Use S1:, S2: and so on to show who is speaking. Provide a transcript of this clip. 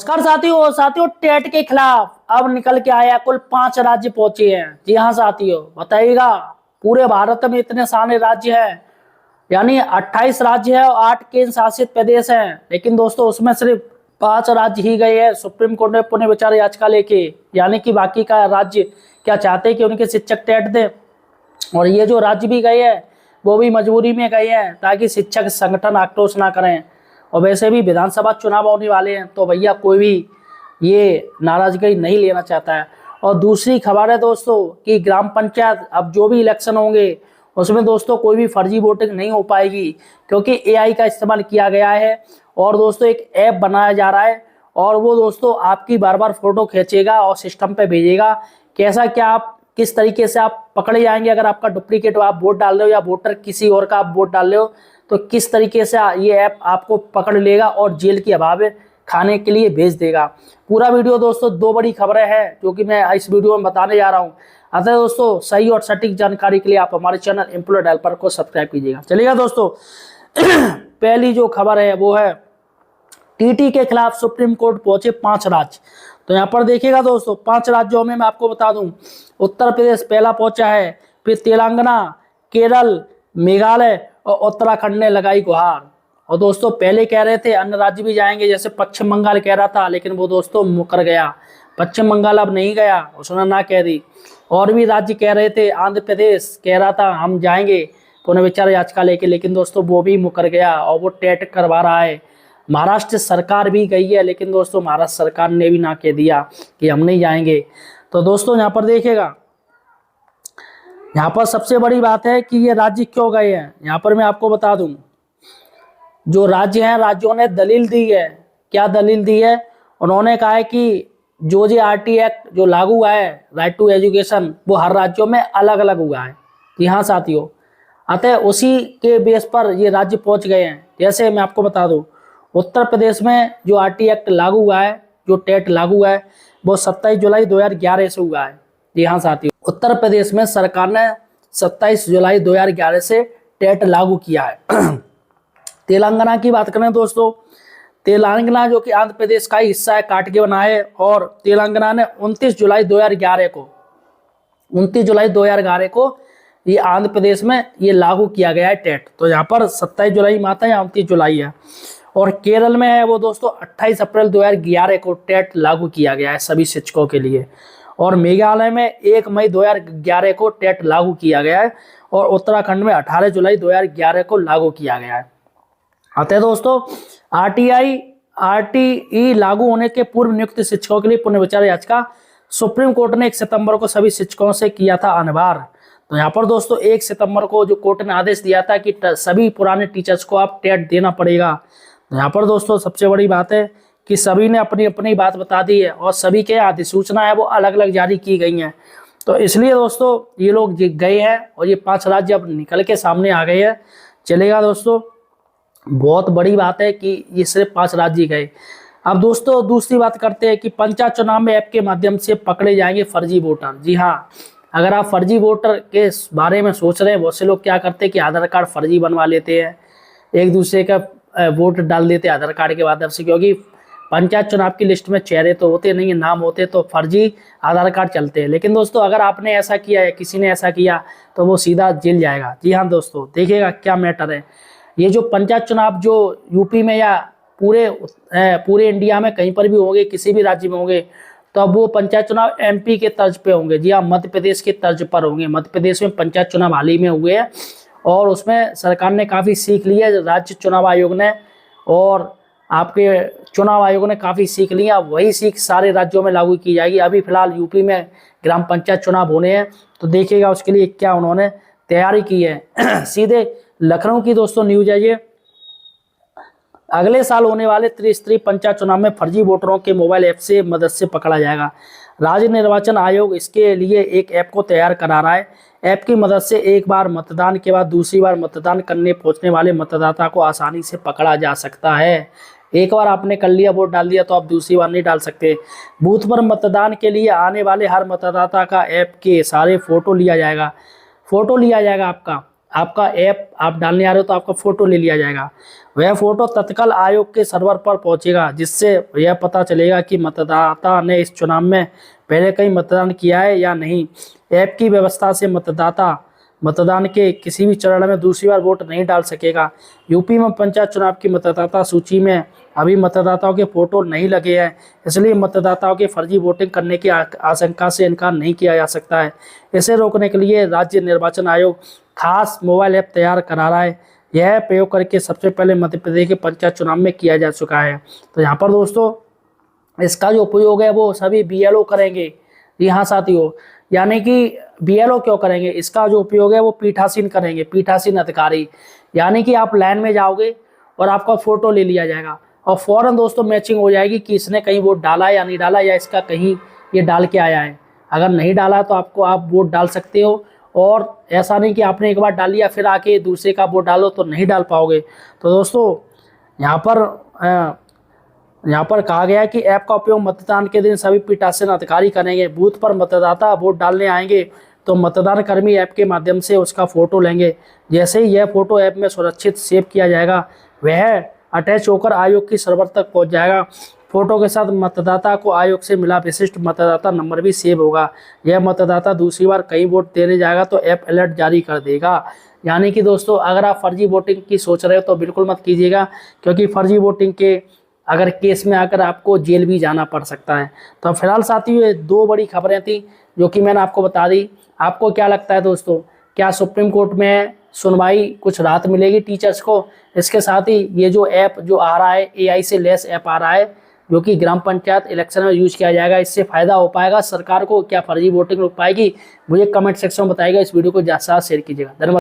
S1: नमस्कार साथियों साथियों टेट के खिलाफ अब निकल के आया कुल 5 राज्य पहुंचे हैं। जी हाँ साथियों, बताइएगा पूरे भारत में इतने सारे राज्य हैं, यानी 28 राज्य है और 8 केंद्र शासित प्रदेश हैं। लेकिन दोस्तों उसमें सिर्फ 5 राज्य ही गए हैं सुप्रीम कोर्ट में पुनर्विचार याचिका लेके, यानी कि बाकी का राज्य क्या चाहते हैं कि उनके शिक्षक टेट दें। और ये जो राज्य भी गए हैं वो भी मजबूरी में गए हैं ताकि शिक्षक संगठन आक्रोश ना करें। और वैसे भी विधानसभा चुनाव होने वाले हैं तो भैया कोई भी ये नाराजगी नहीं लेना चाहता है। और दूसरी खबर है दोस्तों कि ग्राम पंचायत अब जो भी इलेक्शन होंगे उसमें दोस्तों कोई भी फर्जी वोटिंग नहीं हो पाएगी, क्योंकि एआई का इस्तेमाल किया गया है। और दोस्तों एक ऐप बनाया जा रहा है और वो दोस्तों आपकी बार बार फोटो खींचेगा और सिस्टम पे भेजेगा। कैसा क्या आप किस तरीके से आप पकड़े जाएंगे अगर आपका डुप्लीकेट आप वोट डाल रहे हो या वोटर किसी और का आप वोट डाल रहे हो, तो किस तरीके से ये ऐप आपको पकड़ लेगा और जेल की अभाव खाने के लिए भेज देगा। पूरा वीडियो दोस्तों 2 बड़ी खबरें हैं जो कि मैं इस वीडियो में बताने जा रहा हूं। अतः दोस्तों सही और सटीक जानकारी के लिए आप हमारे चैनल एम्प्लॉयड हेल्पर को सब्सक्राइब कीजिएगा। चलिएगा दोस्तों पहली जो खबर है वो है टीटी के खिलाफ सुप्रीम कोर्ट पहुंचे 5 राज्य। तो यहाँ पर देखिएगा दोस्तों 5 राज्यों में मैं आपको बता दूं, उत्तर प्रदेश पहला पहुंचा है, फिर तेलंगाना, केरल, मेघालय और उत्तराखंड ने लगाई गुहार। और दोस्तों पहले कह रहे थे अन्य राज्य भी जाएंगे, जैसे पश्चिम बंगाल कह रहा था, लेकिन वो दोस्तों मुकर गया। पश्चिम बंगाल अब नहीं गया, उसने ना कह दी। और भी राज्य कह रहे थे, आंध्र प्रदेश कह रहा था हम जाएंगे पुनर्विचार याचिका लेके, लेकिन दोस्तों वो भी मुकर गया और वो टेट करवा रहा है। महाराष्ट्र सरकार भी गई है, लेकिन दोस्तों महाराष्ट्र सरकार ने भी ना कह दिया कि हम नहीं जाएंगे। तो दोस्तों यहाँ पर देखिएगा, यहाँ पर सबसे बड़ी बात है कि ये राज्य क्यों गए हैं। यहाँ पर मैं आपको बता दूं, जो राज्य हैं राज्यों ने दलील दी है। क्या दलील दी है? उन्होंने कहा है कि जो आरटी एक्ट जो लागू हुआ है, राइट टू एजुकेशन, वो हर राज्यों में अलग अलग हुआ है। जी हाँ साथियों, अतः उसी के बेस पर ये राज्य पहुंच गए हैं। जैसे मैं आपको बता दूं, उत्तर प्रदेश में जो आरटी एक्ट लागू हुआ है, जो टेट लागू हुआ है, वो 27 जुलाई 2011 से हुआ है। जी हाँ साथियों, उत्तर प्रदेश में सरकार ने 27 जुलाई 2011 से टेट लागू किया है। तेलंगाना की बात करें दोस्तों, तेलंगाना जो कि आंध्र प्रदेश का हिस्सा है, काट के बना है, और तेलंगाना ने 29 जुलाई 2011 को ये आंध्र प्रदेश में ये लागू किया गया है टेट। तो यहाँ पर 27 जुलाई माता है, 29 जुलाई है। और केरल में है वो दोस्तों 28 अप्रैल 2011 को टेट लागू किया गया है सभी शिक्षकों के लिए। और मेघालय में 1 मई 2011 को टेट लागू किया गया है। और उत्तराखंड में 18 जुलाई 2011 को लागू किया गया है। अतः दोस्तों आरटीई लागू होने के पूर्व नियुक्त शिक्षकों के लिए पुनर्विचार याचिका सुप्रीम कोर्ट ने 1 सितंबर को सभी शिक्षकों से किया था अनिवार्य। तो यहाँ पर दोस्तों 1 सितंबर को जो कोर्ट ने आदेश दिया था कि सभी पुराने टीचर्स को आप टेट देना पड़ेगा। तो यहाँ पर दोस्तों सबसे बड़ी बात है कि सभी ने अपनी अपनी बात बता दी है और सभी के अधिसूचना है वो अलग अलग जारी की गई हैं। तो इसलिए दोस्तों ये लोग गए हैं और ये 5 राज्य अब निकल के सामने आ गए हैं। चलेगा दोस्तों, बहुत बड़ी बात है कि ये सिर्फ 5 राज्य गए। अब दोस्तों दूसरी बात करते हैं कि पंचायत चुनाव में ऐप के माध्यम से पकड़े जाएंगे फर्जी वोटर। जी हाँ, अगर आप फर्जी वोटर के बारे में सोच रहे हैं, बहुत से लोग क्या करते हैं कि आधार कार्ड फर्जी बनवा लेते हैं, एक दूसरे का वोट डाल देते हैं आधार कार्ड के माध्यम से, क्योंकि पंचायत चुनाव की लिस्ट में चेहरे तो होते नहीं है, नाम होते, तो फर्जी आधार कार्ड चलते हैं। लेकिन दोस्तों अगर आपने ऐसा किया है, किसी ने ऐसा किया, तो वो सीधा जेल जाएगा। जी हाँ दोस्तों, देखिएगा क्या मैटर है। ये जो पंचायत चुनाव जो यूपी में या पूरे इंडिया में कहीं पर भी होंगे, किसी भी राज्य में होंगे, तो अब वो पंचायत चुनाव एमपी के तर्ज पे होंगे। जी हाँ, मध्य प्रदेश के तर्ज पर होंगे। मध्य प्रदेश में पंचायत चुनाव हाल ही में हुए हैं और उसमें सरकार ने काफ़ी सीख ली है, राज्य चुनाव आयोग ने और आपके चुनाव आयोग ने काफ़ी सीख लिया। वही सीख सारे राज्यों में लागू की जाएगी। अभी फिलहाल यूपी में ग्राम पंचायत चुनाव होने हैं, तो देखिएगा उसके लिए क्या उन्होंने तैयारी की है। सीधे लखनऊ की दोस्तों न्यूज है ये, अगले साल होने वाले त्रिस्तरीय पंचायत चुनाव में फर्जी वोटरों के मोबाइल ऐप से मदद से पकड़ा जाएगा। राज्य निर्वाचन आयोग इसके लिए एक ऐप को तैयार करा रहा है। ऐप की मदद से एक बार मतदान के बाद दूसरी बार मतदान करने पहुंचने वाले मतदाता को आसानी से पकड़ा जा सकता है। एक बार आपने कर लिया, वोट डाल दिया, तो आप दूसरी बार नहीं डाल सकते। बूथ पर मतदान के लिए आने वाले हर मतदाता का ऐप के सारे फोटो लिया जाएगा आपका। आपका ऐप आप डालने आ रहे हो तो आपका फ़ोटो ले लिया जाएगा। वह फ़ोटो तत्काल आयोग के सर्वर पर पहुंचेगा, जिससे यह पता चलेगा कि मतदाता ने इस चुनाव में पहले कहीं मतदान किया है या नहीं। ऐप की व्यवस्था से मतदाता मतदान के किसी भी चरण में दूसरी बार वोट नहीं डाल सकेगा। यूपी में पंचायत चुनाव की मतदाता सूची में अभी मतदाताओं के फोटो नहीं लगे हैं, इसलिए मतदाताओं के फर्जी वोटिंग करने की आशंका से इनकार नहीं किया जा सकता है। इसे रोकने के लिए राज्य निर्वाचन आयोग खास मोबाइल ऐप तैयार करा रहा है। यह प्रयोग करके सबसे पहले मध्य प्रदेश के पंचायत चुनाव में किया जा चुका है। तो यहाँ पर दोस्तों इसका जो उपयोग है वो सभी BLO करेंगे। जी हाँ साथियों, यानी कि BLO क्यों करेंगे, इसका जो उपयोग है वो पीठासीन करेंगे, पीठासीन अधिकारी। यानी कि आप लाइन में जाओगे और आपका फोटो ले लिया जाएगा और फौरन दोस्तों मैचिंग हो जाएगी कि इसने कहीं वोट डाला है या नहीं डाला, या इसका कहीं ये डाल के आया है। अगर नहीं डाला तो आप वोट डाल सकते हो, और ऐसा नहीं कि आपने एक बार डाल लिया फिर आके दूसरे का वोट डालो तो नहीं डाल पाओगे। तो दोस्तों यहाँ पर कहा गया है कि ऐप का उपयोग मतदान के दिन सभी पीठासीन अधिकारी करेंगे। बूथ पर मतदाता वोट डालने आएंगे तो मतदान कर्मी ऐप के माध्यम से उसका फोटो लेंगे। जैसे ही यह फोटो ऐप में सुरक्षित सेव किया जाएगा, वह अटैच होकर आयोग की सर्वर तक पहुंच जाएगा। फोटो के साथ मतदाता को आयोग से मिला विशिष्ट मतदाता नंबर भी सेव होगा। यह मतदाता दूसरी बार कहीं वोट देने जाएगा तो ऐप अलर्ट जारी कर देगा। यानी कि दोस्तों अगर आप फर्जी वोटिंग की सोच रहे हो तो बिल्कुल मत कीजिएगा, क्योंकि फर्जी वोटिंग के अगर केस में आकर आपको जेल भी जाना पड़ सकता है। तो फिलहाल साथियों ये 2 बड़ी खबरें थी जो कि मैंने आपको बता दी। आपको क्या लगता है दोस्तों, क्या सुप्रीम कोर्ट में सुनवाई कुछ राहत मिलेगी टीचर्स को? इसके साथ ही ये जो ऐप जो आ रहा है, AI से लेस ऐप आ रहा है जो कि ग्राम पंचायत इलेक्शन में यूज किया जाएगा, इससे फायदा हो पाएगा सरकार को? क्या फर्जी वोटिंग रुक पाएगी? मुझे कमेंट सेक्शन में बताइएगा। इस वीडियो को ज़्यादा से ज़्यादा शेयर कीजिएगा। धन्यवाद।